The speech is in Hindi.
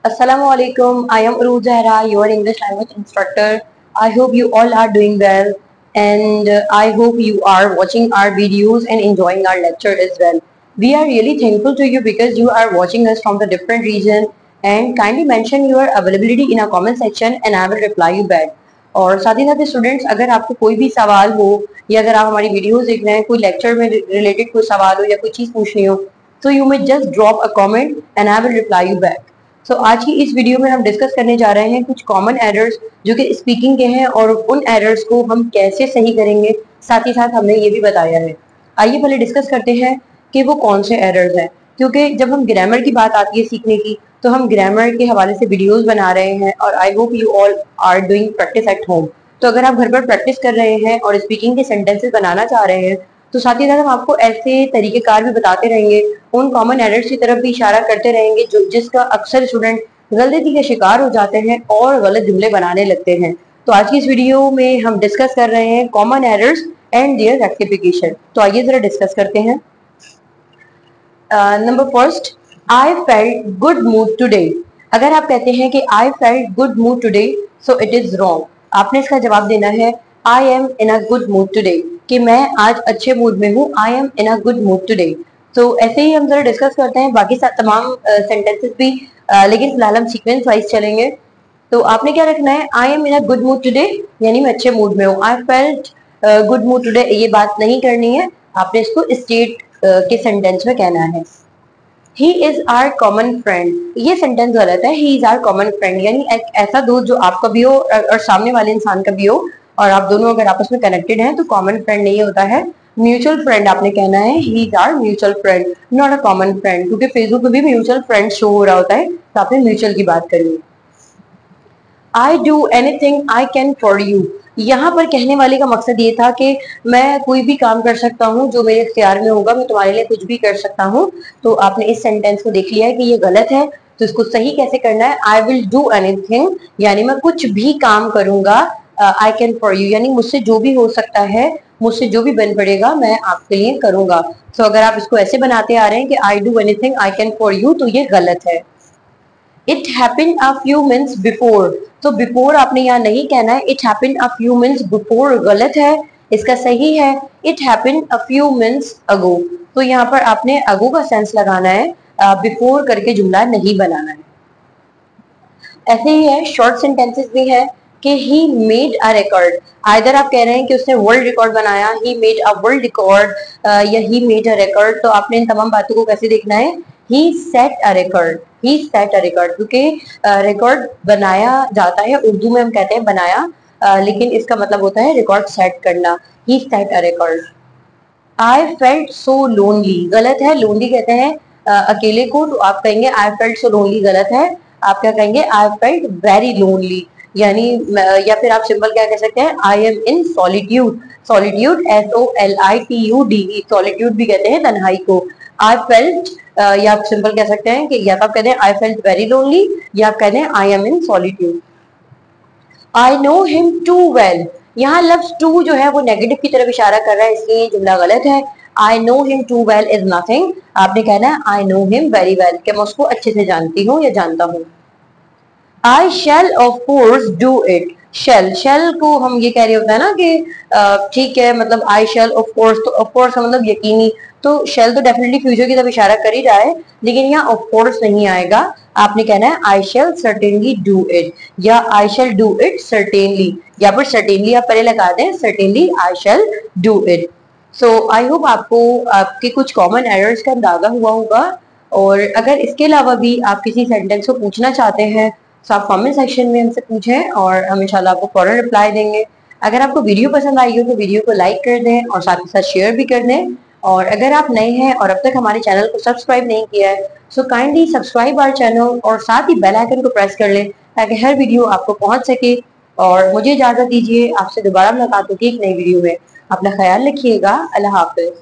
Assalamualaikum. I am Uruj Zahra, your English language instructor. I hope you all are doing well, and I hope you are watching our videos and enjoying our lecture as well. We are really thankful to you because you are watching us from the different region, and kindly mention your availability in a comment section and I will reply you back. और साथ ही साथ स्टूडेंट्स, अगर आपको कोई भी सवाल हो या अगर आप हमारी वीडियोस देख रहे हैं, कोई लेक्चर में रिलेटेड कोई सवाल हो या कोई चीज़ पूछनी हो, तो you may just drop a comment and I will reply you back. So आज की इस वीडियो में हम डिस्कस करने जा रहे हैं कुछ कॉमन एरर्स जो कि स्पीकिंग के हैं और उन एरर्स को हम कैसे सही करेंगे, साथ ही साथ हमने ये भी बताया है. आइए पहले डिस्कस करते हैं कि वो कौन से एरर्स हैं, क्योंकि जब हम ग्रामर की बात आती है सीखने की तो हम ग्रामर के हवाले से वीडियोस बना रहे हैं और I hope you all are doing practice at home. तो अगर आप घर पर प्रैक्टिस कर रहे हैं और स्पीकिंग के सेंटेंसेस बनाना चाह रहे हैं तो साथ ही साथ हम आपको ऐसे तरीकेकार भी बताते रहेंगे, उन कॉमन एरर्स की तरफ भी इशारा करते रहेंगे जो जिसका अक्सर स्टूडेंट गलती के शिकार हो जाते हैं और गलत जुमले बनाने लगते हैं. तो आज की इस वीडियो में हम डिस्कस कर रहे हैं common errors and their rectification. तो आइए जरा डिस्कस करते हैं. Number first, I felt good mood today. अगर आप कहते हैं कि I felt good mood today, so it is wrong. आपने इसका जवाब देना है I am in a good mood today, कि मैं आज अच्छे मूड में हूँ. I am in a good mood today. तो ऐसे ही हम जरा डिस्कस करते हैं बाकी तमाम सेंटेंसेस भी, लेकिन फिलहाल हम सीक्वेंस वाइज चलेंगे. तो आपने क्या रखना है, I am in a good mood today यानी मैं अच्छे मूड में हूँ. आई फेल्ट गुड मूड टुडे ये बात नहीं करनी है, आपने इसको स्टेट के सेंटेंस में कहना है. He is our common friend, ये सेंटेंस गलत है. He is our common friend यानी एक ऐसा दोस्त जो आपका भी हो और सामने वाले इंसान का भी हो और आप दोनों अगर आपस में कनेक्टेड हैं तो कॉमन फ्रेंड नहीं होता है, म्यूचुअल फ्रेंड आपने कहना है. He is our mutual friend, not a common friend, क्योंकि फेसबुक पे भी म्यूचुअल फ्रेंड शो हो रहा होता है तो आपने म्यूचुअल की बात करनी है. I do anything I can for you, यहाँ पर कहने वाले का मकसद ये था कि मैं कोई भी काम कर सकता हूँ जो मेरे इख्तियार में होगा, मैं तुम्हारे लिए कुछ भी कर सकता हूँ. तो आपने इस सेंटेंस को देख लिया है कि ये गलत है, तो इसको सही कैसे करना है. आई विल डू एनीथिंग यानी मैं कुछ भी काम करूंगा. आई कैन फॉर यू यानी मुझसे जो भी हो सकता है, मुझसे जो भी बन पड़ेगा मैं आपके लिए करूंगा. तो अगर आप इसको ऐसे बनाते आ रहे हैं कि I do anything I can for you, तो ये गलत है. It happened a few minutes before, तो बिफोर आपने यहाँ नहीं कहना है. It happened a few minutes before गलत है, इसका सही है it happened a few minutes ago. तो यहाँ पर आपने अगो का सेंस लगाना है, बिफोर करके जुमला नहीं बनाना है. ऐसे ही है, शॉर्ट सेंटेंसेस भी है कि he made a record. Either आप कह रहे हैं कि उसने वर्ल्ड रिकॉर्ड बनाया, he made a world record, या ही मेड अ रिकॉर्ड. तो आपने इन तमाम बातों को कैसे देखना है, he set a record, he set a record, क्योंकि रिकॉर्ड बनाया जाता है, उर्दू में हम कहते हैं बनाया, लेकिन इसका मतलब होता है रिकॉर्ड सेट करना. He set a record. I felt so lonely, गलत है. लोनली कहते हैं अकेले को, तो आप कहेंगे आई फेल्ट सो लोनली, गलत है. आप क्या कहेंगे, आई फेल्ट वेरी लोनली यानी, या फिर आप सिंपल क्या कह सकते हैं, I am in solitude. Solitude SOLITUDE, solitude भी कहते हैं तन्हाई को. आई फेल्ट, या आप सिंपल कह सकते हैं कि या तो आप कहते हैं आई फेल्ट वेरी लोनली या आप कहते हैं I am in solitude. I know him too well, यहाँ लफ्ज टू जो है वो नेगेटिव की तरफ इशारा कर रहा है, इसलिए जुमला गलत है. I know him too well is nothing, आपने कहना है I know him very well, कि मैं उसको अच्छे से जानती हूँ या जानता हूँ. I shall of course do it. Shall, shall को हम ये कह रहे होता है ना कि ठीक है, मतलब आई शेल ऑफ कोर्स, तो ऑफ कोर्स का मतलब यकीनी, तो शेल तो डेफिनेटली फ्यूचर की तरफ इशारा कर ही रहा है, लेकिन यहाँ ऑफ कोर्स नहीं आएगा. आपने कहना है I shall certainly do it या I shall do it certainly, या फिर सर्टेनली आप पहले लगा दें, certainly I shall do it. So I hope आपको आपके कुछ कॉमन एरर्स का अंदाजा हुआ होगा, और अगर इसके अलावा भी आप किसी सेंटेंस को पूछना चाहते हैं तो आप कमेंट सेक्शन में हमसे पूछें और हम इंशाल्लाह आपको फौरन रिप्लाई देंगे. अगर आपको वीडियो पसंद आई हो तो वीडियो को लाइक कर दें और साथ ही साथ शेयर भी कर दें. और अगर आप नए हैं और अब तक हमारे चैनल को सब्सक्राइब नहीं किया है, so kindly subscribe our channel और साथ ही बेल आइकन को प्रेस कर लें ताकि हर वीडियो आपको पहुंच सके. और मुझे इजाजत दीजिए, आपसे दोबारा मुलाकात होगी एक नई वीडियो में. अपना ख्याल रखिएगा. अल्लाह हाफिज.